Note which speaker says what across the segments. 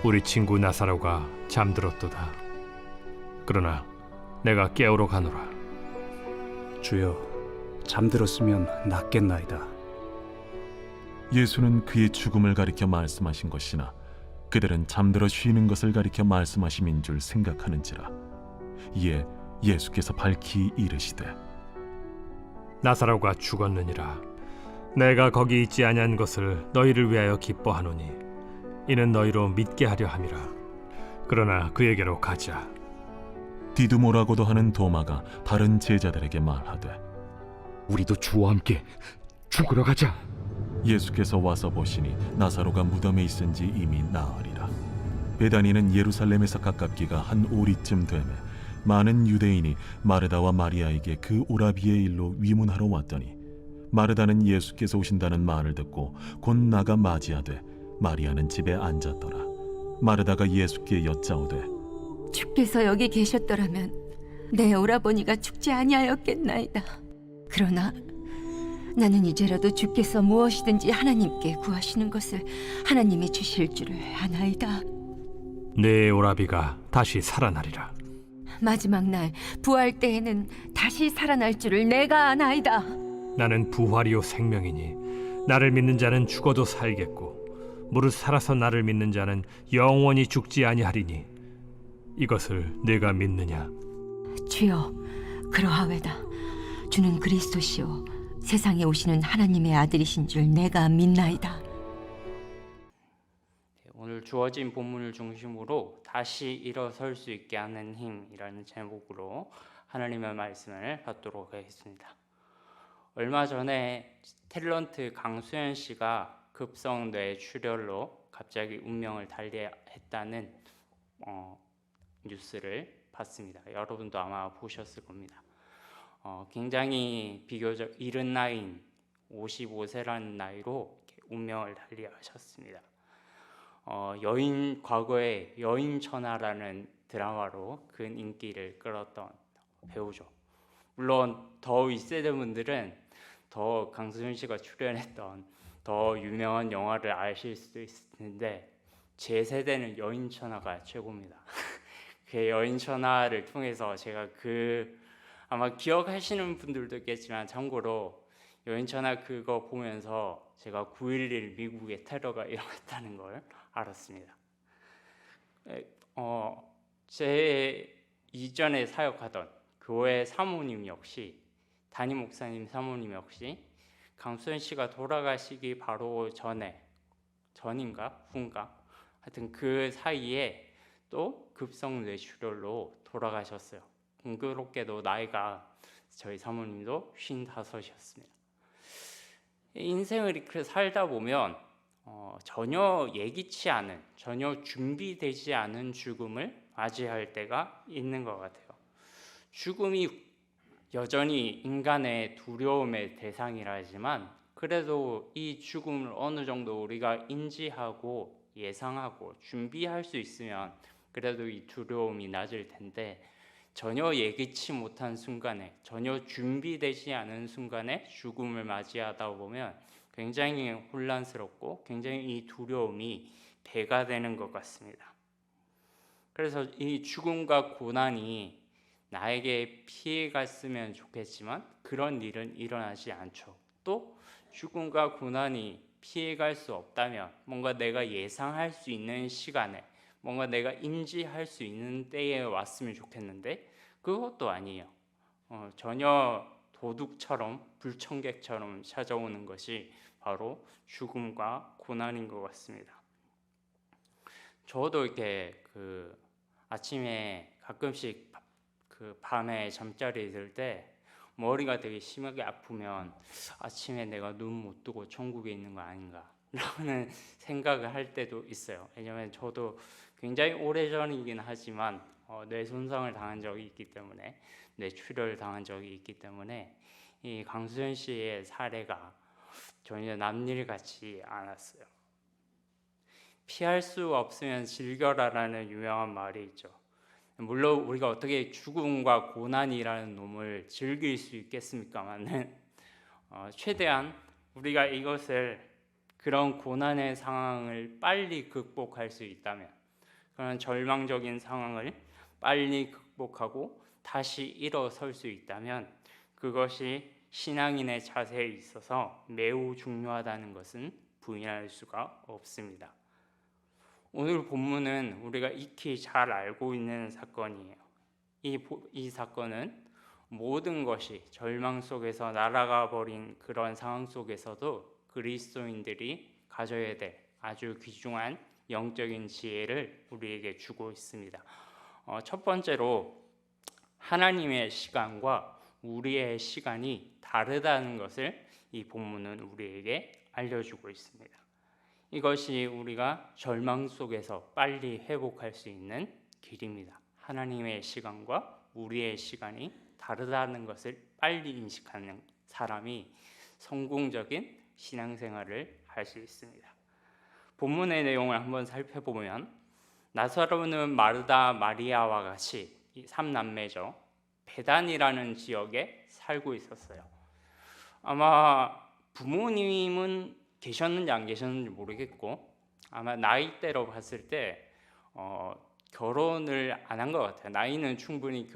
Speaker 1: 우리 친구 나사로가 잠들었도다. 그러나 내가 깨우러 가노라.
Speaker 2: 주여, 잠들었으면 낫겠나이다.
Speaker 3: 예수는 그의 죽음을 가리켜 말씀하신 것이나 그들은 잠들어 쉬는 것을 가리켜 말씀하심인 줄 생각하는지라. 이에 예수께서 밝히 이르시되
Speaker 1: 나사로가 죽었느니라. 내가 거기 있지 아니한 것을 너희를 위하여 기뻐하노니 이는 너희로 믿게 하려 함이라. 그러나 그에게로 가자.
Speaker 3: 디두모라고도 하는 도마가 다른 제자들에게 말하되
Speaker 4: 우리도 주와 함께 죽으러 가자.
Speaker 3: 예수께서 와서 보시니 나사로가 무덤에 있은지 이미 나으리라. 베다니는 예루살렘에서 가깝기가 한 오리쯤 되매 많은 유대인이 마르다와 마리아에게 그 오라비의 일로 위문하러 왔더니 마르다는 예수께서 오신다는 말을 듣고 곧 나가 맞이하되 마리아는 집에 앉았더라. 마르다가 예수께 여짜오되
Speaker 5: 주께서 여기 계셨더라면 내 오라버니가 죽지 아니하였겠나이다. 그러나 나는 이제라도 주께서 무엇이든지 하나님께 구하시는 것을 하나님이 주실 줄을 아나이다.
Speaker 1: 내 오라비가 다시 살아나리라.
Speaker 5: 마지막 날 부활 때에는 다시 살아날 줄을 내가 아나이다.
Speaker 1: 나는 부활이요 생명이니 나를 믿는 자는 죽어도 살겠고 무릇 살아서 나를 믿는 자는 영원히 죽지 아니하리니 이것을 내가 믿느냐?
Speaker 5: 주여, 그러하외다. 주는 그리스도시요 세상에 오시는 하나님의 아들이신 줄 내가 믿나이다.
Speaker 6: 오늘 주어진 본문을 중심으로 다시 일어설 수 있게 하는 힘이라는 제목으로 하나님의 말씀을 받도록 하겠습니다. 얼마 전에 탤런트 강수현 씨가 급성 뇌출혈로 갑자기 운명을 달리했다는 뉴스를 봤습니다. 여러분도 아마 보셨을 겁니다. 굉장히 비교적 이른 나이인 55세라는 나이로 운명을 달리하셨습니다. 과거에 여인천하라는 드라마로 큰 인기를 끌었던 배우죠. 물론 더 윗세대 분들은 더 강수현 씨가 출연했던 더 유명한 영화를 아실 수도 있을 텐데 제 세대는 여인천하가 최고입니다. 그 여인천하를 통해서 제가 아마 기억하시는 분들도 있겠지만 참고로 여인천하 그거 보면서 제가 9.11 미국의 테러가 일어났다는 걸 알았습니다. 제 이전에 사역하던 교회 사모님 역시 담임 목사님 사모님 역시 강수현 씨가 돌아가시기 바로 전인가 후인가 하여튼 그 사이에 또 급성 뇌출혈로 돌아가셨어요. 공교롭게도 나이가 저희 사모님도 55이었습니다. 인생을 이렇게 살다 보면 전혀 예기치 않은, 전혀 준비되지 않은 죽음을 맞이할 때가 있는 것 같아요. 죽음이 여전히 인간의 두려움의 대상이라 하지만 그래도 이 죽음을 어느 정도 우리가 인지하고 예상하고 준비할 수 있으면 그래도 이 두려움이 낮을 텐데 전혀 예기치 못한 순간에 전혀 준비되지 않은 순간에 죽음을 맞이하다 보면 굉장히 혼란스럽고 굉장히 이 두려움이 배가 되는 것 같습니다. 그래서 이 죽음과 고난이 나에게 피해갔으면 좋겠지만 그런 일은 일어나지 않죠. 또 죽음과 고난이 피해갈 수 없다면 뭔가 내가 예상할 수 있는 시간에 뭔가 내가 인지할 수 있는 때에 왔으면 좋겠는데 그것도 아니에요. 전혀 도둑처럼 불청객처럼 찾아오는 것이 바로 죽음과 고난인 것 같습니다. 저도 이렇게 아침에 가끔씩 밤에 잠자리에 들 때 머리가 되게 심하게 아프면 아침에 내가 눈 못 뜨고 천국에 있는 거 아닌가 라는 생각을 할 때도 있어요. 왜냐하면 저도 굉장히 오래전이긴 하지만 뇌 손상을 당한 적이 있기 때문에 뇌출혈을 당한 적이 있기 때문에 이 강수현 씨의 사례가 전혀 남일 같지 않았어요. 피할 수 없으면 즐겨라라는 유명한 말이 있죠. 물론 우리가 어떻게 죽음과 고난이라는 놈을 즐길 수 있겠습니까만은 최대한 우리가 그런 고난의 상황을 빨리 극복할 수 있다면 그런 절망적인 상황을 빨리 극복하고 다시 일어설 수 있다면 그것이 신앙인의 자세에 있어서 매우 중요하다는 것은 부인할 수가 없습니다. 오늘 본문은 우리가 익히 잘 알고 있는 사건이에요. 이 사건은 모든 것이 절망 속에서 날아가 버린 그런 상황 속에서도 그리스도인들이 가져야 될 아주 귀중한 영적인 지혜를 우리에게 주고 있습니다. 첫 번째로 하나님의 시간과 우리의 시간이 다르다는 것을 이 본문은 우리에게 알려주고 있습니다. 이것이 우리가 절망 속에서 빨리 회복할 수 있는 길입니다. 하나님의 시간과 우리의 시간이 다르다는 것을 빨리 인식하는 사람이 성공적인 신앙생활을 할 수 있습니다. 본문의 내용을 한번 살펴보면 나사로는 마르다, 마리아와 같이 이 3남매죠. 베단이라는 지역에 살고 있었어요. 아마 부모님은 계셨는지 안 계셨는지 모르겠고 아마 나이대로 봤을 때 결혼을 안 한 것 같아요. 나이는 충분히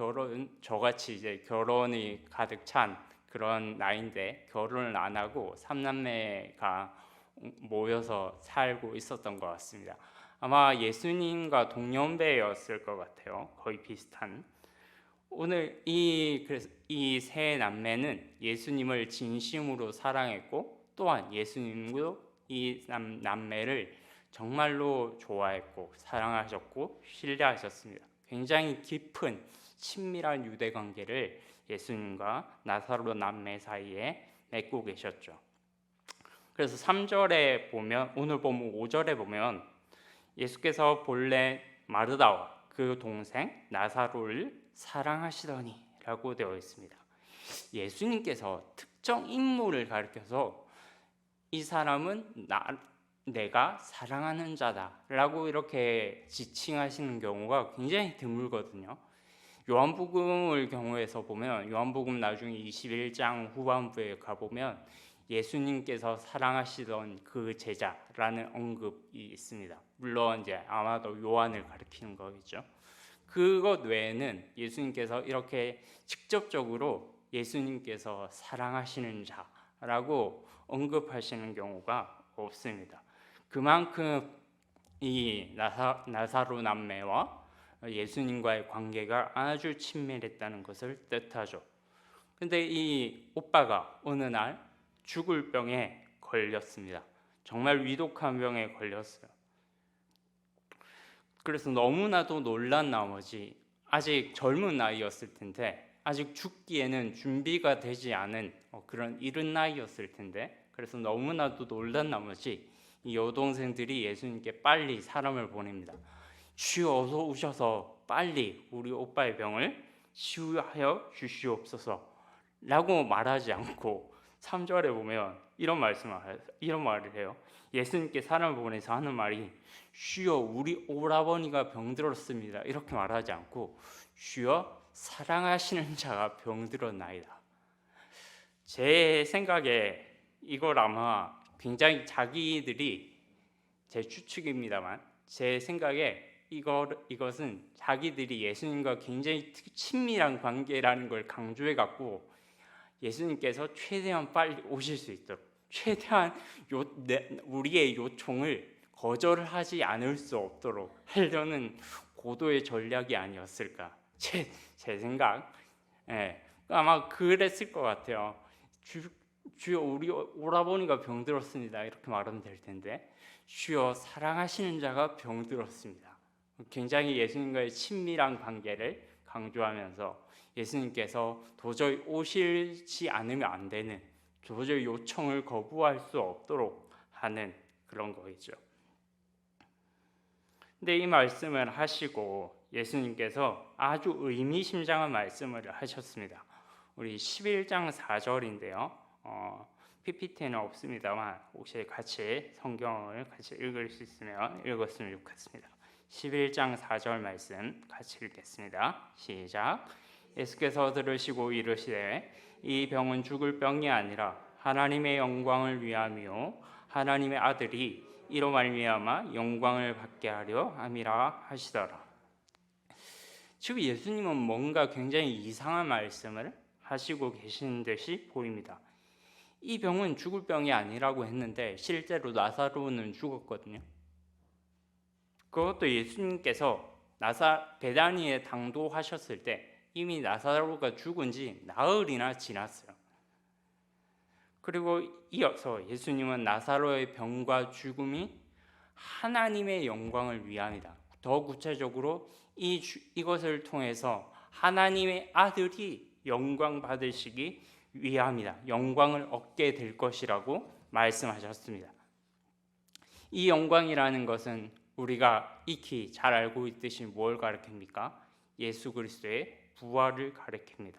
Speaker 6: 저같이 이제 결혼이 가득 찬 그런 나이인데 결혼을 안 하고 3남매가 모여서 살고 있었던 것 같습니다. 아마 예수님과 동년배였을 것 같아요. 거의 비슷한. 오늘 이 세 남매는 예수님을 진심으로 사랑했고 또한 예수님도 이 남매를 정말로 좋아했고 사랑하셨고 신뢰하셨습니다. 굉장히 깊은 친밀한 유대 관계를 예수님과 나사로 남매 사이에 맺고 계셨죠. 그래서 3절에 보면 오늘 보면 5절에 보면 예수께서 본래 마르다와 그 동생 나사로를 사랑하시더니 라고 되어 있습니다. 예수님께서 특정 인물을 가리켜서 이 사람은 내가 사랑하는 자다라고 이렇게 지칭하시는 경우가 굉장히 드물거든요. 요한복음을 경우에서 보면 요한복음 나중에 21장 후반부에 가보면 예수님께서 사랑하시던 그 제자라는 언급이 있습니다. 물론 이제 아마도 요한을 가리키는 거겠죠. 그것 외에는 예수님께서 이렇게 직접적으로 예수님께서 사랑하시는 자라고 언급하시는 경우가 없습니다. 그만큼 이 나사로 남매와 예수님과의 관계가 아주 친밀했다는 것을 뜻하죠. 근데 이 오빠가 어느 날 죽을 병에 걸렸습니다. 정말 위독한 병에 걸렸어요. 그래서 너무나도 놀란 나머지 아직 젊은 나이였을 텐데 아직 죽기에는 준비가 되지 않은 그런 이른 나이였을 텐데 그래서 너무나도 놀란 나머지 이 여동생들이 예수님께 빨리 사람을 보냅니다. 주여 어서 오셔서 빨리 우리 오빠의 병을 치유하여 주시옵소서 라고 말하지 않고 3절에 보면 이런 말을 해요. 예수님께 사람을 보내서 하는 말이 주여 우리 오라버니가 병들었습니다 이렇게 말하지 않고 주여 사랑하시는 자가 병들었나이다. 제 생각에 이걸 아마 굉장히 자기들이 제 추측입니다만 제 생각에 이것은 자기들이 예수님과 굉장히 친밀한 관계라는 걸 강조해 갖고 예수님께서 최대한 빨리 오실 수 있도록 최대한 우리의 요청을 거절하지 않을 수 없도록 하려는 고도의 전략이 아니었을까 제 생각. 아마 그랬을 것 같아요. 주여 우리 오라버니가 병들었습니다 이렇게 말하면 될 텐데 주여 사랑하시는 자가 병들었습니다. 굉장히 예수님과의 친밀한 관계를 강조하면서 예수님께서 도저히 오시지 않으면 안 되는 도저히 요청을 거부할 수 없도록 하는 그런 거겠죠. 근데 이 말씀을 하시고 예수님께서 아주 의미심장한 말씀을 하셨습니다. 우리 11장 4절인데요. PPT는 없습니다만 혹시 같이 성경을 같이 읽을 수 있으면 읽었으면 좋겠습니다. 11장 4절 말씀 같이 읽겠습니다. 시작. 예수께서 들으시고 이르시되 이 병은 죽을 병이 아니라 하나님의 영광을 위함이요 하나님의 아들이 이로 말미암아 영광을 받게 하려 함이라 하시더라. 지금 예수님은 뭔가 굉장히 이상한 말씀을 하시고 계시는 듯이 보입니다. 이 병은 죽을 병이 아니라고 했는데 실제로 나사로는 죽었거든요. 그것도 예수님께서 베다니에 당도하셨을 때 이미 나사로가 죽은 지 나흘이나 지났어요. 그리고 이어서 예수님은 나사로의 병과 죽음이 하나님의 영광을 위함이다. 더 구체적으로 이것을 통해서 하나님의 아들이 영광 받으시기 위함이다. 영광을 얻게 될 것이라고 말씀하셨습니다. 이 영광이라는 것은 우리가 익히 잘 알고 있듯이 뭘 가리킵니까? 예수 그리스도의 부활을 가리킵니다.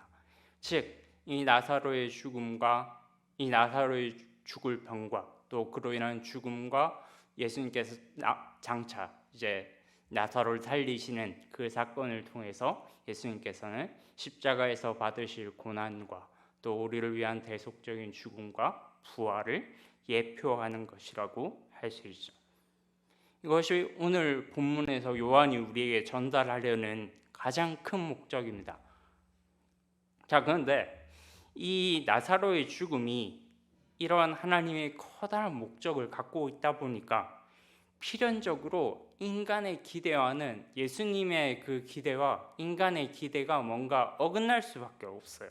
Speaker 6: 즉, 이 나사로의 죽음과 이 나사로의 죽을 병과 또 그로 인한 죽음과 예수님께서 장차 이제 나사로를 살리시는 그 사건을 통해서 예수님께서는 십자가에서 받으실 고난과 또 우리를 위한 대속적인 죽음과 부활을 예표하는 것이라고 할 수 있죠. 이것이 오늘 본문에서 요한이 우리에게 전달하려는 가장 큰 목적입니다. 자, 그런데 이 나사로의 죽음이 이러한 하나님의 커다란 목적을 갖고 있다 보니까 필연적으로 인간의 기대와는 예수님의 그 기대와 인간의 기대가 뭔가 어긋날 수밖에 없어요.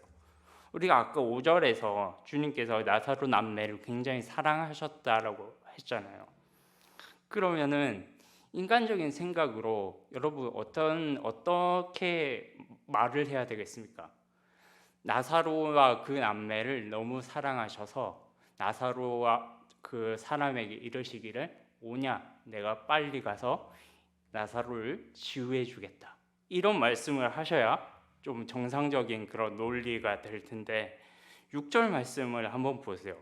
Speaker 6: 우리가 아까 5절에서 주님께서 나사로 남매를 굉장히 사랑하셨다라고 했잖아요. 그러면은 인간적인 생각으로 여러분 어떻게 말을 해야 되겠습니까? 나사로와 그 남매를 너무 사랑하셔서 나사로와 그 사람에게 이르시기를 오냐, 내가 빨리 가서 나사로를 치유해 주겠다. 이런 말씀을 하셔야 좀 정상적인 그런 논리가 될 텐데 6절 말씀을 한번 보세요.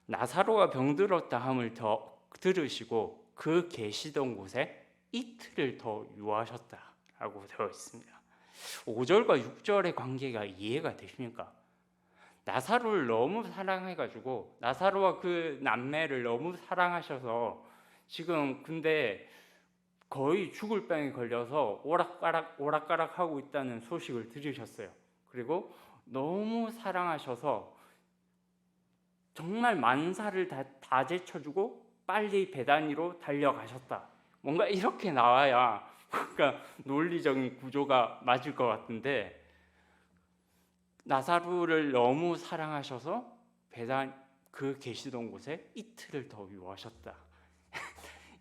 Speaker 6: 나사로가 병들었다 함을 더 들으시고 그 계시던 곳에 이틀을 더 유하셨다라고 되어 있습니다. 5절과 6절의 관계가 이해가 되십니까? 나사로를 너무 사랑해가지고 나사로와 그 남매를 너무 사랑하셔서 지금 근데 거의 죽을 병에 걸려서 오락가락 하고 있다는 소식을 들으셨어요. 그리고 너무 사랑하셔서 정말 만사를 다 제쳐주고 빨리 베다니로 달려가셨다. 뭔가 이렇게 나와야 뭔가 논리적인 구조가 맞을 것 같은데 나사로를 너무 사랑하셔서 그 계시던 곳에 이틀을 더 유하셨다.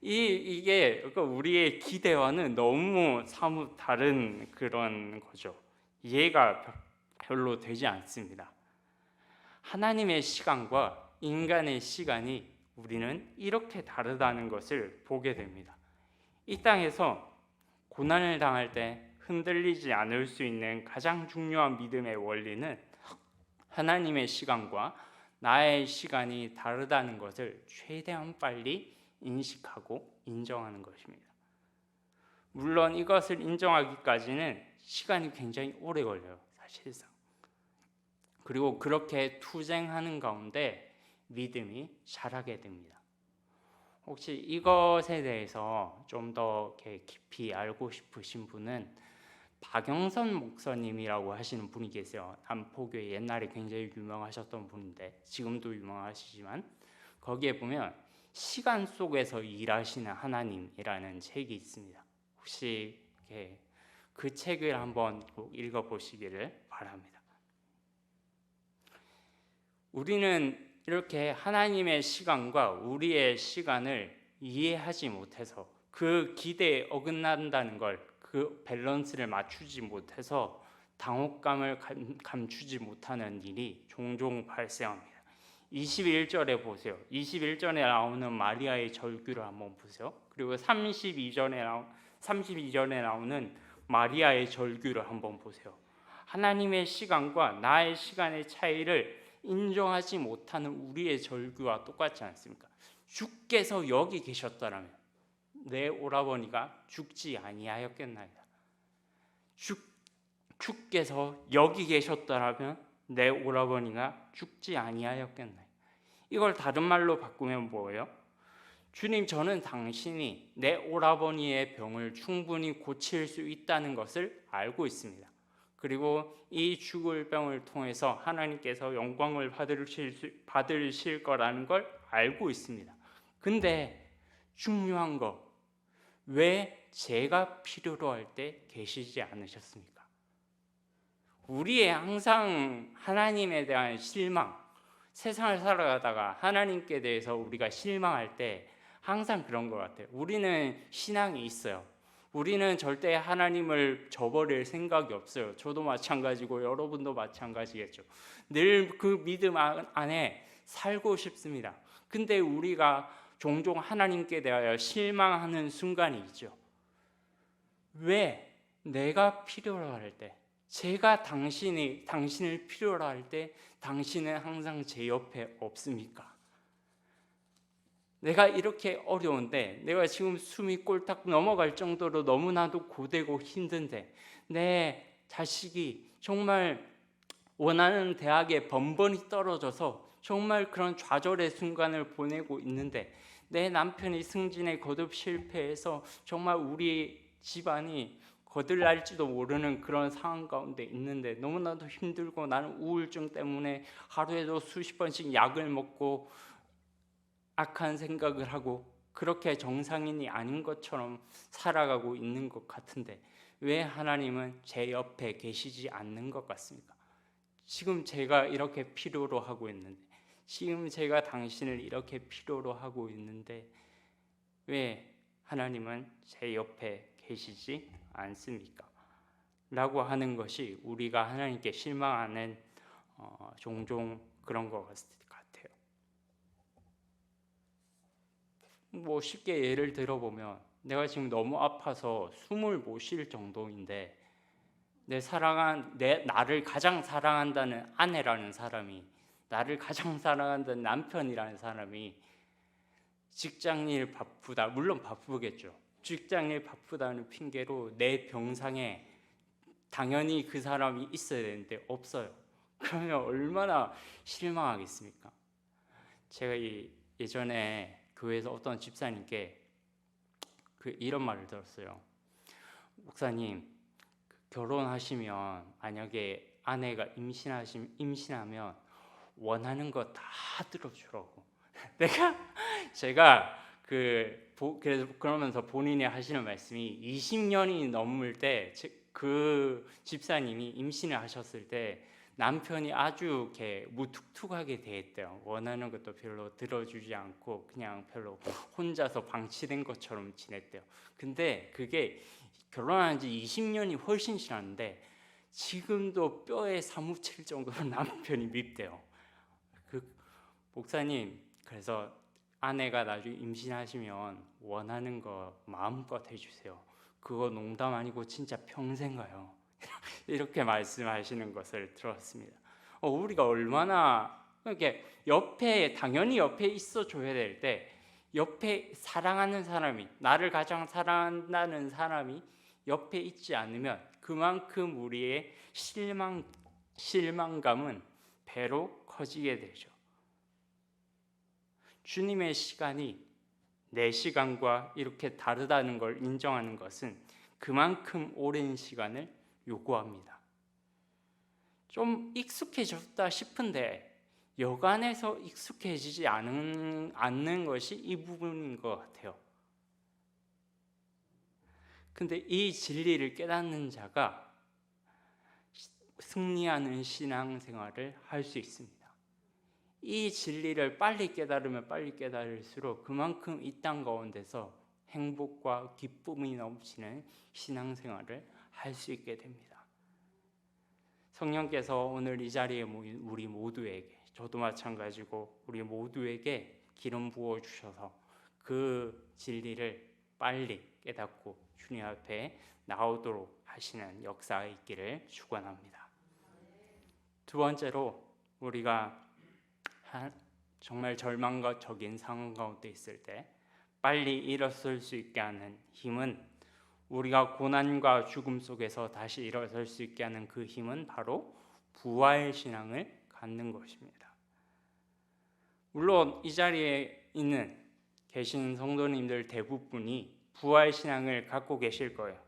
Speaker 6: 이게 우리의 기대와는 너무 사뭇 다른 그런 거죠. 이해가 별로 되지 않습니다. 하나님의 시간과 인간의 시간이 우리는 이렇게 다르다는 것을 보게 됩니다. 이 땅에서 고난을 당할 때 흔들리지 않을 수 있는 가장 중요한 믿음의 원리는 하나님의 시간과 나의 시간이 다르다는 것을 최대한 빨리 인식하고 인정하는 것입니다. 물론 이것을 인정하기까지는 시간이 굉장히 오래 걸려요, 사실상. 그리고 그렇게 투쟁하는 가운데 믿음이 자라게 됩니다. 혹시 이것에 대해서 좀 더 깊이 알고 싶으신 분은 박영선 목사님이라고 하시는 분이 계세요. 남포교회 옛날에 굉장히 유명하셨던 분인데 지금도 유명하시지만 거기에 보면 시간 속에서 일하시는 하나님이라는 책이 있습니다. 혹시 그 책을 한번 꼭 읽어보시기를 바랍니다. 우리는 이렇게 하나님의 시간과 우리의 시간을 이해하지 못해서 그 기대에 어긋난다는 걸, 그 밸런스를 맞추지 못해서 당혹감을 감추지 못하는 일이 종종 발생합니다. 21절에 보세요. 21절에 나오는 마리아의 절규를 한번 보세요. 그리고 32절에 나오는 마리아의 절규를 한번 보세요. 하나님의 시간과 나의 시간의 차이를 인정하지 못하는 우리의 절규와 똑같지 않습니까? 주께서 여기 계셨더라면 내 오라버니가 죽지 아니하였겠나이다. 주께서 여기 계셨더라면 내 오라버니가 죽지 아니하였겠나이다. 이걸 다른 말로 바꾸면 뭐예요? 주님, 저는 당신이 내 오라버니의 병을 충분히 고칠 수 있다는 것을 알고 있습니다. 그리고 이 죽을 병을 통해서 하나님께서 영광을 받으실 거라는 걸 알고 있습니다. 근데 중요한 거, 왜 제가 필요로 할 때 계시지 않으셨습니까? 우리의 항상 하나님에 대한 실망, 세상을 살아가다가 하나님께 대해서 우리가 실망할 때 항상 그런 것 같아요. 우리는 신앙이 있어요. 우리는 절대 하나님을 저버릴 생각이 없어요. 저도 마찬가지고 여러분도 마찬가지겠죠. 늘 그 믿음 안에 살고 싶습니다. 근데 우리가 종종 하나님께 대하여 실망하는 순간이 있죠. 왜 내가 필요로 할 때, 제가 당신을 필요로 할 때 당신은 항상 제 옆에 없습니까? 내가 이렇게 어려운데, 내가 지금 숨이 꼴딱 넘어갈 정도로 너무나도 고되고 힘든데, 내 자식이 정말 원하는 대학에 번번이 떨어져서 정말 그런 좌절의 순간을 보내고 있는데, 내 남편이 승진에 거듭 실패해서 정말 우리 집안이 거들날지도 모르는 그런 상황 가운데 있는데 너무나도 힘들고, 나는 우울증 때문에 하루에도 수십 번씩 약을 먹고 악한 생각을 하고 그렇게 정상인이 아닌 것처럼 살아가고 있는 것 같은데, 왜 하나님은 제 옆에 계시지 않는 것 같습니까? 지금 제가 이렇게 필요로 하고 있는데, 지금 제가 당신을 이렇게 필요로 하고 있는데 왜 하나님은 제 옆에 계시지 않습니까? 라고 하는 것이 우리가 하나님께 실망하는 종종 그런 것 같아요. 뭐 쉽게 예를 들어보면, 내가 지금 너무 아파서 숨을 못 쉴 정도인데 나를 가장 사랑한다는 아내라는 사람이, 나를 가장 사랑한다는 남편이라는 사람이 직장일 바쁘다, 물론 바쁘겠죠. 직장일 바쁘다는 핑계로 내 병상에 당연히 그 사람이 있어야 되는데 없어요. 그러면 얼마나 실망하겠습니까? 제가 예전에 교회에서 어떤 집사님께 이런 말을 들었어요. 목사님, 결혼하시면 만약에 아내가 임신하면 원하는 거 다 들어주라고. 제가 그래서 그러면서 본인이 하시는 말씀이, 20년이 넘을 때 그 집사님이 임신을 하셨을 때 남편이 아주 이렇게 무뚝뚝하게 대했대요. 원하는 것도 별로 들어주지 않고 그냥 별로 혼자서 방치된 것처럼 지냈대요. 근데 그게 결혼한 지 20년이 훨씬 지났는데 지금도 뼈에 사무칠 정도로 남편이 밉대요. 목사님, 그래서 아내가 나중에 임신하시면 원하는 거 마음껏 해주세요. 그거 농담 아니고 진짜 평생 가요. 이렇게 말씀하시는 것을 들었습니다. 우리가 얼마나 이렇게 당연히 옆에 있어줘야 될 때, 옆에 사랑하는 사람이, 나를 가장 사랑한다는 사람이 옆에 있지 않으면 그만큼 우리의 실망감은 배로 커지게 되죠. 주님의 시간이 내 시간과 이렇게 다르다는 걸 인정하는 것은 그만큼 오랜 시간을 요구합니다. 좀 익숙해졌다 싶은데 여간해서 익숙해지지 않는 것이 이 부분인 것 같아요. 근데 이 진리를 깨닫는 자가 승리하는 신앙생활을 할 수 있습니다. 이 진리를 빨리 깨달으면 빨리 깨달을수록 그만큼 이 땅 가운데서 행복과 기쁨이 넘치는 신앙생활을 할 수 있게 됩니다. 성령께서 오늘 이 자리에 모인 우리 모두에게, 저도 마찬가지고 우리 모두에게 기름 부어 주셔서 그 진리를 빨리 깨닫고 주님 앞에 나오도록 하시는 역사가 있기를 축원합니다. 두 번째로, 우리가 정말 절망과 적인 상황 가운데 있을 때 빨리 일어설 수 있게 하는 힘은, 우리가 고난과 죽음 속에서 다시 일어설 수 있게 하는 그 힘은 바로 부활 신앙을 갖는 것입니다. 물론 이 자리에 있는 계신 성도님들 대부분이 부활 신앙을 갖고 계실 거예요.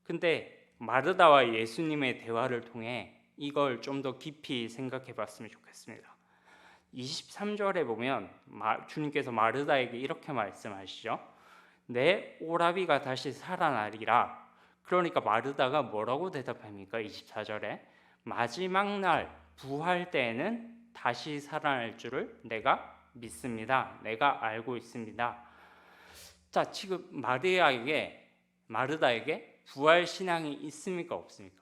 Speaker 6: 근데 마르다와 예수님의 대화를 통해 이걸 좀 더 깊이 생각해 봤으면 좋겠습니다. 23절에 보면 주님께서 마르다에게 이렇게 말씀하시죠. 내 오라비가 다시 살아나리라. 그러니까 마르다가 뭐라고 대답합니까? 24절에 마지막 날 부활 때에는 다시 살아날 줄을 내가 믿습니다. 내가 알고 있습니다. 자, 지금 마르다에게 부활 신앙이 있습니까? 없습니까?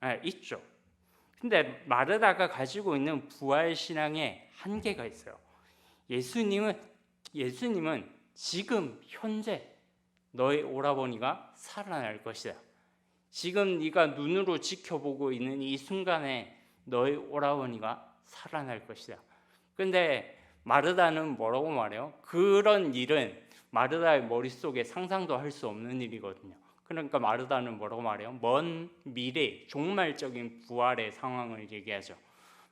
Speaker 6: 네, 있죠. 근데 마르다가 가지고 있는 부활 신앙에 한계가 있어요. 예수님은 지금 현재 너의 오라버니가 살아날 것이다. 지금 네가 눈으로 지켜보고 있는 이 순간에 너의 오라버니가 살아날 것이다. 근데 마르다는 뭐라고 말해요? 그런 일은 마르다의 머릿속에 상상도 할 수 없는 일이거든요. 그러니까 마르다는 뭐라고 말해요? 먼 미래, 종말적인 부활의 상황을 얘기하죠.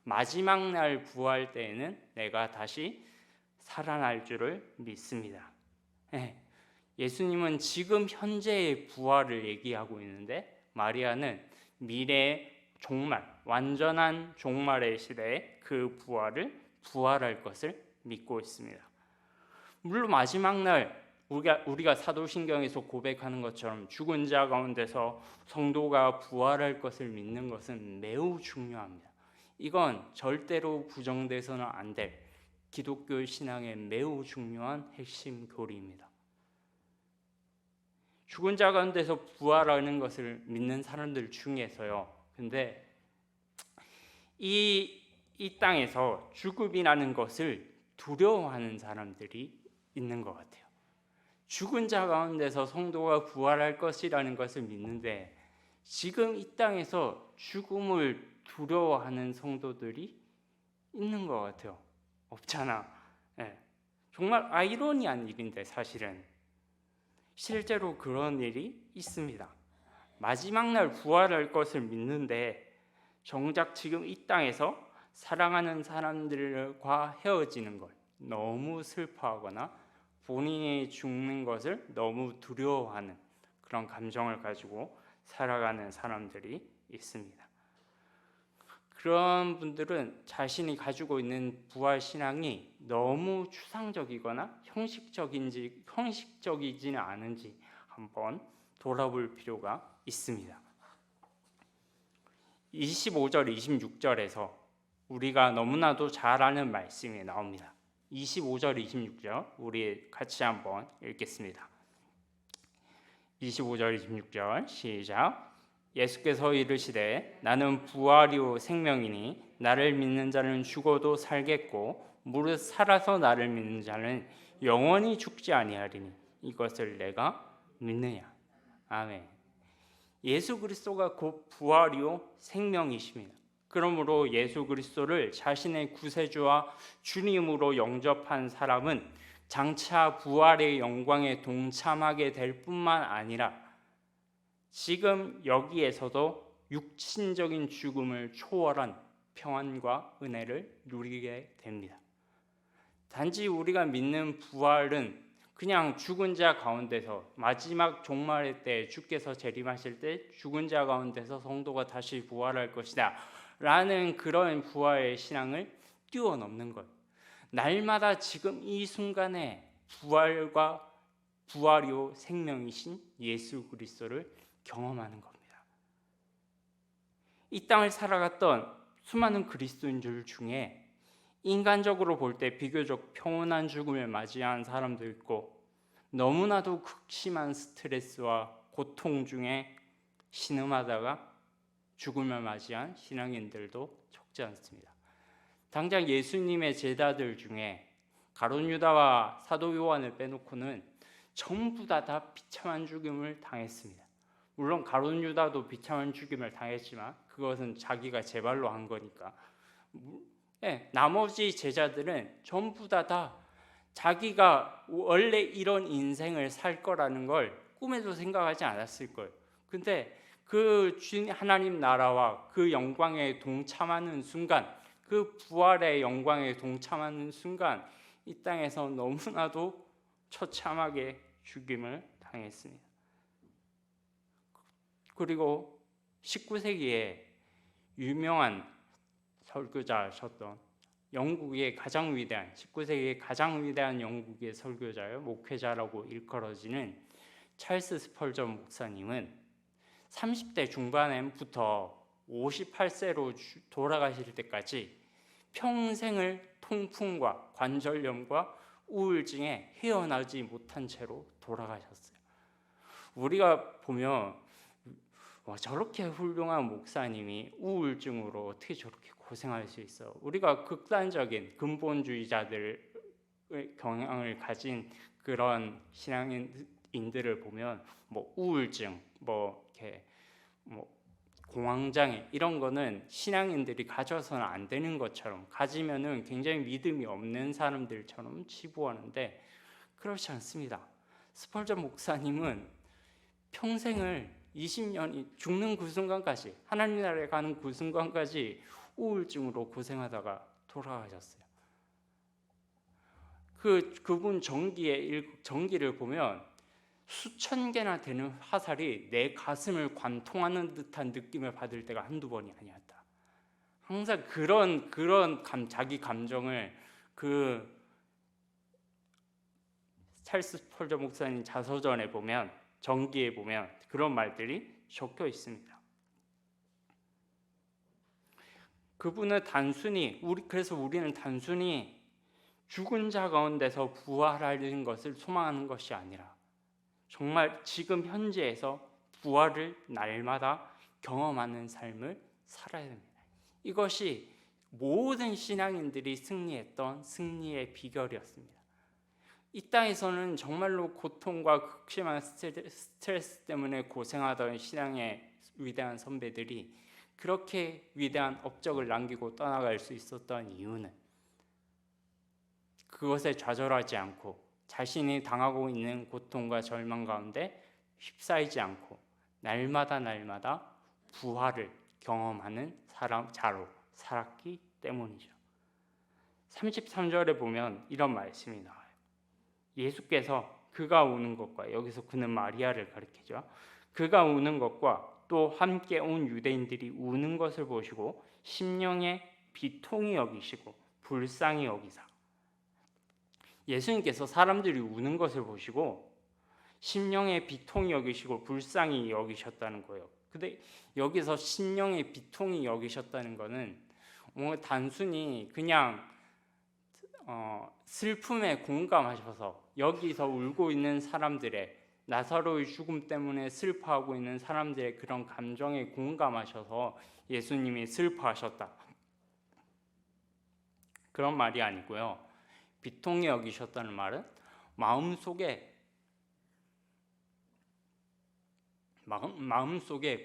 Speaker 6: 마지막 날 부활 때에는 내가 다시 살아날 줄을 믿습니다. 예수님은 지금 현재의 부활을 얘기하고 있는데 마리아는 미래의 종말, 완전한 종말의 시대에 그 부활할 것을 믿고 있습니다. 물론 마지막 날 우리가 사도신경에서 고백하는 것처럼 죽은 자 가운데서 성도가 부활할 것을 믿는 것은 매우 중요합니다. 이건 절대로 부정돼서는 안 될 기독교 신앙의 매우 중요한 핵심 교리입니다. 죽은 자 가운데서 부활하는 것을 믿는 사람들 중에서요. 근데 이 땅에서 죽음이라는 것을 두려워하는 사람들이 있는 것 같아요. 죽은 자 가운데서 성도가 부활할 것이라는 것을 믿는데 지금 이 땅에서 죽음을 두려워하는 성도들이 있는 것 같아요. 없잖아. 정말 아이러니한 일인데 사실은 실제로 그런 일이 있습니다. 마지막 날 부활할 것을 믿는데 정작 지금 이 땅에서 사랑하는 사람들과 헤어지는 걸 너무 슬퍼하거나 본인이 죽는 것을 너무 두려워하는 그런 감정을 가지고 살아가는 사람들이 있습니다. 그런 분들은 자신이 가지고 있는 부활 신앙이 너무 추상적이거나 형식적이지는 않은지 한번 돌아볼 필요가 있습니다. 25절, 26절에서 우리가 너무나도 잘 아는 말씀이 나옵니다. 25절, 26절 우리 같이 한번 읽겠습니다. 25절, 26절 시작. 예수께서 이르시되 나는 부활이요 생명이니 나를 믿는 자는 죽어도 살겠고 무릇 살아서 나를 믿는 자는 영원히 죽지 아니하리니 이것을 내가 믿느냐. 아멘. 예수 그리스도가 곧 부활이요 생명이십니다. 그러므로 예수 그리스도를 자신의 구세주와 주님으로 영접한 사람은 장차 부활의 영광에 동참하게 될 뿐만 아니라 지금 여기에서도 육신적인 죽음을 초월한 평안과 은혜를 누리게 됩니다. 단지 우리가 믿는 부활은 그냥 죽은 자 가운데서 마지막 종말의 때 주께서 재림하실 때 죽은 자 가운데서 성도가 다시 부활할 것이다 라는 그런 부활의 신앙을 뛰어넘는 것. 날마다 지금 이 순간에 부활이요 생명이신 예수 그리스도를 경험하는 겁니다. 이 땅을 살아갔던 수많은 그리스도인들 중에 인간적으로 볼 때 비교적 평온한 죽음을 맞이한 사람도 있고 너무나도 극심한 스트레스와 고통 중에 신음하다가 죽음을 맞이한 신앙인들도 적지 않습니다. 당장 예수님의 제자들 중에 가룟 유다와 사도 요한을 빼놓고는 전부 다 비참한 죽음을 당했습니다. 물론 가룟 유다도 비참한 죽임을 당했지만 그것은 자기가 제 발로 한 거니까. 나머지 제자들은 전부 다 자기가 원래 이런 인생을 살 거라는 걸 꿈에도 생각하지 않았을 거예요. 근데 그 주님 하나님 나라와 그 영광에 동참하는 순간, 그 부활의 영광에 동참하는 순간 이 땅에서 너무나도 처참하게 죽임을 당했습니다. 그리고 19세기에 유명한 설교자셨던 영국의 가장 위대한 19세기의 가장 위대한 영국의 설교자요 목회자라고 일컬어지는 찰스 스펄전 목사님은 30대 중반부터 58세로 돌아가실 때까지 평생을 통풍과 관절염과 우울증에 헤어나지 못한 채로 돌아가셨어요. 우리가 보면 저렇게 훌륭한 목사님이 우울증으로 어떻게 저렇게 고생할 수 있어? 우리가 극단적인 근본주의자들의 경향을 가진 그런 신앙인들을 보면 우울증, 공황장애 이런 거는 신앙인들이 가져서는 안 되는 것처럼, 가지면은 굉장히 믿음이 없는 사람들처럼 치부하는데 그렇지 않습니다. 스펄전 목사님은 평생을 20년이 죽는 그 순간까지, 하나님 나라에 가는 그 순간까지 우울증으로 고생하다가 돌아가셨어요. 그분 전기를 보면 수천 개나 되는 화살이 내 가슴을 관통하는 듯한 느낌을 받을 때가 한두 번이 아니었다. 항상 그런 자기 감정을 찰스 스펄전 목사님 자서전에 보면, 전기에 보면 그런 말들이 적혀 있습니다. 그분은 그래서 우리는 단순히 죽은 자 가운데서 부활하는 것을 소망하는 것이 아니라 정말 지금 현재에서 부활을 날마다 경험하는 삶을 살아야 됩니다. 이것이 모든 신앙인들이 승리했던 승리의 비결이었습니다. 이 땅에서는 정말로 고통과 극심한 스트레스 때문에 고생하던 신앙의 위대한 선배들이 그렇게 위대한 업적을 남기고 떠나갈 수 있었던 이유는 그것에 좌절하지 않고 자신이 당하고 있는 고통과 절망 가운데 휩싸이지 않고 날마다 부활을 경험하는 자로 살았기 때문이죠. 33절에 보면 이런 말씀이 나와요. 예수께서 그가 우는 것과, 여기서 그는 마리아를 가리키죠. 그가 우는 것과 또 함께 온 유대인들이 우는 것을 보시고 심령에 비통히 여기시고 불쌍히 여기사. 예수님께서 사람들이 우는 것을 보시고 심령에 비통히 여기시고 불쌍히 여기셨다는 거예요. 근데 여기서 심령에 비통히 여기셨다는 거는 단순히 그냥 슬픔에 공감하셔서 여기서 울고 있는 사람들의, 나사로의 죽음 때문에 슬퍼하고 있는 사람들의 그런 감정에 공감하셔서 예수님이 슬퍼하셨다, 그런 말이 아니고요. 비통히 여기셨다는 말은 마음속에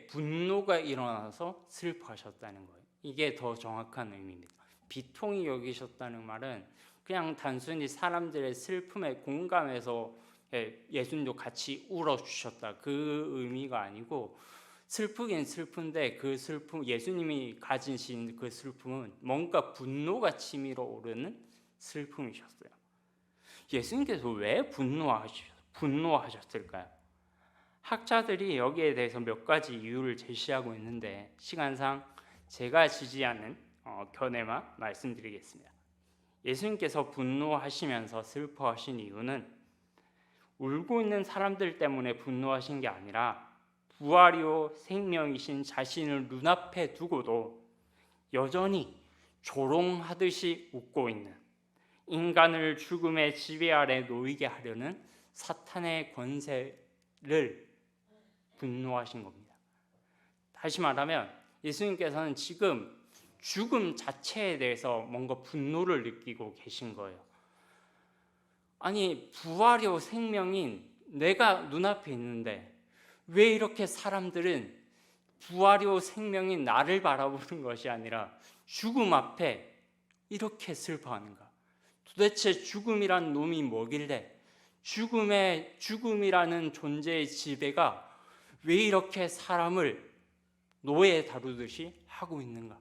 Speaker 6: 분노가 일어나서 슬퍼하셨다는 거예요. 이게 더 정확한 의미입니다. 비통히 여기셨다는 말은 그냥 단순히 사람들의 슬픔에 공감해서 예수님도 같이 울어주셨다, 그 의미가 아니고, 슬프긴 슬픈데 그 슬픔, 예수님이 가지신 그 슬픔은 뭔가 분노가 치밀어 오르는 슬픔이셨어요. 예수님께서 왜 분노하셨을까요? 학자들이 여기에 대해서 몇 가지 이유를 제시하고 있는데 시간상 제가 지지하는 견해만 말씀드리겠습니다. 예수님께서 분노하시면서 슬퍼하신 이유는 울고 있는 사람들 때문에 분노하신 게 아니라 부활이요 생명이신 자신을 눈앞에 두고도 여전히 조롱하듯이 웃고 있는, 인간을 죽음의 지배 아래 놓이게 하려는 사탄의 권세를 분노하신 겁니다. 다시 말하면 예수님께서는 지금 죽음 자체에 대해서 뭔가 분노를 느끼고 계신 거예요. 아니, 부활이요 생명인 내가 눈앞에 있는데 왜 이렇게 사람들은 부활이요 생명인 나를 바라보는 것이 아니라 죽음 앞에 이렇게 슬퍼하는가? 도대체 죽음이란 놈이 뭐길래, 죽음이라는 존재의 지배가 왜 이렇게 사람을 노예 다루듯이 하고 있는가?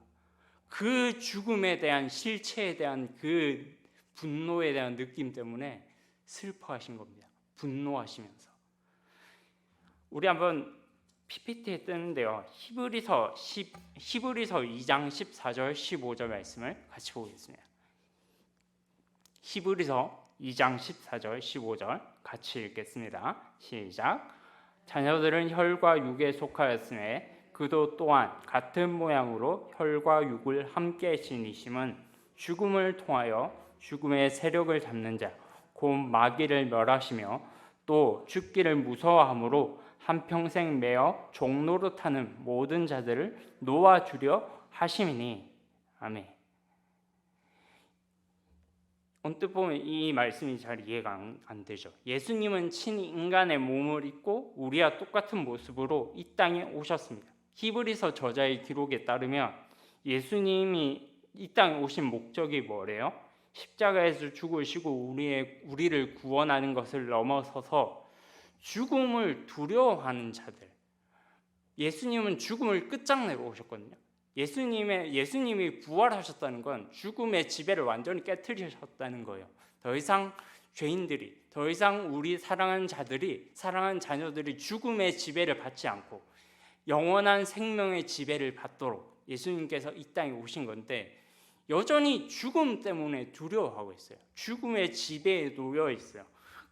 Speaker 6: 그 죽음에 대한, 실체에 대한 그 분노에 대한 느낌 때문에 슬퍼하신 겁니다. 분노하시면서. 우리 한번 PPT에 뜨는데요. 히브리서 2장 14절 15절 말씀을 같이 보겠습니다. 히브리서 2장 14절 15절 같이 읽겠습니다. 시작. 자녀들은 혈과 육에 속하였음에 그도 또한 같은 모양으로 혈과 육을 함께 지니심은 죽음을 통하여 죽음의 세력을 잡는 자 곧 마귀를 멸하시며 또 죽기를 무서워함으로 한평생 매어 종노릇하는 모든 자들을 놓아주려 하심이니. 아멘. 언뜻 보면 이 말씀이 잘 이해가 안 되죠. 예수님은 친히 인간의 몸을 입고 우리와 똑같은 모습으로 이 땅에 오셨습니다. 히브리서 저자의 기록에 따르면 예수님이 이 땅에 오신 목적이 뭐래요? 십자가에서 죽으시고 우리를 구원하는 것을 넘어서서 죽음을 두려워하는 자들. 예수님은 죽음을 끝장내러 오셨거든요. 예수님이 부활하셨다는 건 죽음의 지배를 완전히 깨뜨리셨다는 거예요. 더 이상 죄인들이, 더 이상 우리 사랑하는 자녀들이 죽음의 지배를 받지 않고 영원한 생명의 지배를 받도록 예수님께서 이 땅에 오신 건데, 여전히 죽음 때문에 두려워하고 있어요. 죽음의 지배에 놓여 있어요.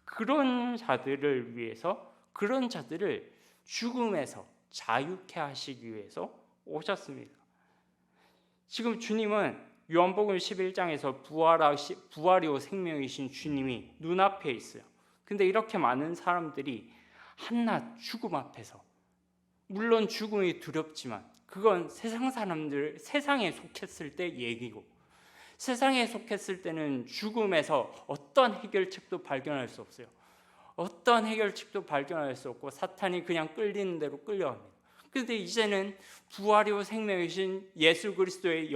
Speaker 6: 그런 자들을 위해서, 그런 자들을 죽음에서 자유케 하시기 위해서 오셨습니다. 지금 주님은 요한복음 11장에서 부활이요 생명이신 주님이 눈앞에 있어요. 근데 이렇게 많은 사람들이 한낱 죽음 앞에서, 물론 죽음이 두렵지만 그건 세상에 속했을 때 얘기고, 세상에 속했을 때는 죽음에서 어떤 해결책도 발견할 수 없어요. 어떤 해결책도 발견할 수 없고 사탄이 그냥 끌리는 대로 끌려갑니다. 그런데 이제는 부활이요 생명이신 예수 그리스도의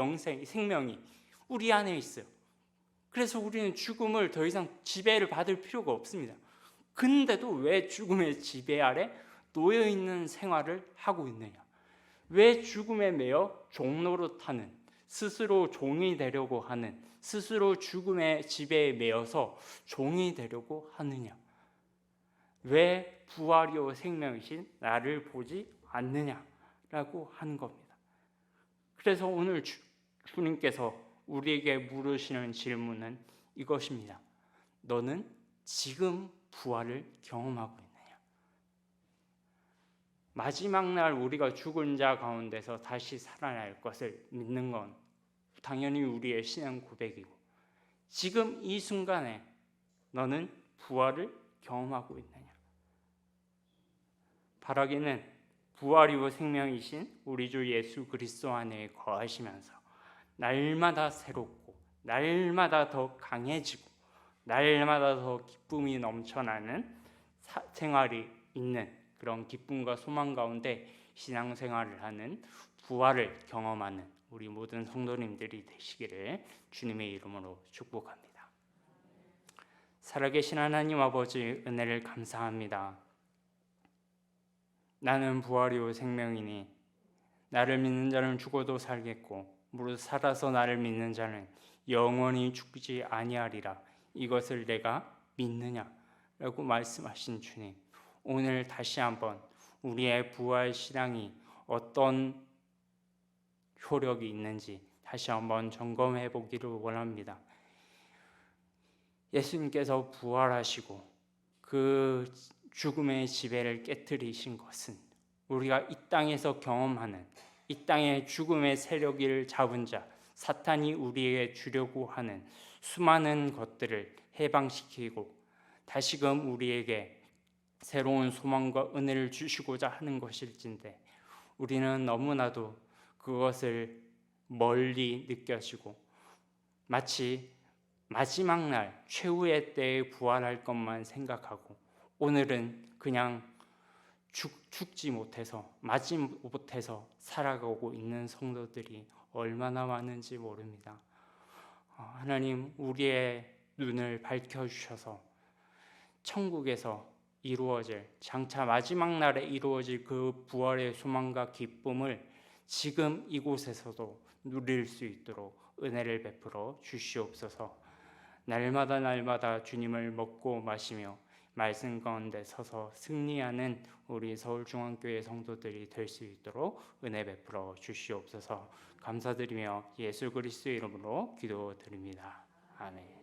Speaker 6: 생명이 우리 안에 있어요. 그래서 우리는 죽음을 더 이상 지배를 받을 필요가 없습니다. 근데도 왜 죽음의 지배 아래 놓여 있는 생활을 하고 있느냐? 왜 죽음에 매여 종노릇하는, 스스로 종이 되려고 하는, 스스로 죽음의 지배에 매여서 종이 되려고 하느냐? 왜 부활이요 생명이신 나를 보지 않느냐라고 하는 겁니다. 그래서 오늘 주님께서 우리에게 물으시는 질문은 이것입니다. 너는 지금 부활을 경험하고 있느냐? 마지막 날 우리가 죽은 자 가운데서 다시 살아날 것을 믿는 건 당연히 우리의 신앙 고백이고, 지금 이 순간에 너는 부활을 경험하고 있느냐? 바라기는 부활이고 생명이신 우리 주 예수 그리스도 안에 거하시면서 날마다 새롭고 날마다 더 강해지고 날마다 더 기쁨이 넘쳐나는 생활이 있는 그런 기쁨과 소망 가운데 신앙생활을 하는, 부활을 경험하는 우리 모든 성도님들이 되시기를 주님의 이름으로 축복합니다. 살아계신 하나님 아버지, 은혜를 감사합니다. 나는 부활이요 생명이니 나를 믿는 자는 죽어도 살겠고 무릇 살아서 나를 믿는 자는 영원히 죽지 아니하리라. 이것을 내가 믿느냐라고 말씀하신 주님, 오늘 다시 한번 우리의 부활 신앙이 어떤 효력이 있는지 다시 한번 점검해 보기를 원합니다. 예수님께서 부활하시고 그 죽음의 지배를 깨뜨리신 것은 우리가 이 땅에서 경험하는, 이 땅의 죽음의 세력을 잡은 자 사탄이 우리에게 주려고 하는 수많은 것들을 해방시키고 다시금 우리에게 새로운 소망과 은혜를 주시고자 하는 것일진데, 우리는 너무나도 그것을 멀리 느껴지고 마치 마지막 날 최후의 때에 부활할 것만 생각하고, 오늘은 그냥 죽지 못해서 맞지 못해서 살아가고 있는 성도들이 얼마나 많은지 모릅니다. 하나님, 우리의 눈을 밝혀주셔서 천국에서 이루어질, 장차 마지막 날에 이루어질 그 부활의 소망과 기쁨을 지금 이곳에서도 누릴 수 있도록 은혜를 베풀어 주시옵소서. 날마다 날마다 주님을 먹고 마시며 말씀 가운데 서서 승리하는 우리 서울중앙교회 성도들이 될 수 있도록 은혜 베풀어 주시옵소서. 감사드리며 예수 그리스도의 이름으로 기도드립니다. 아멘.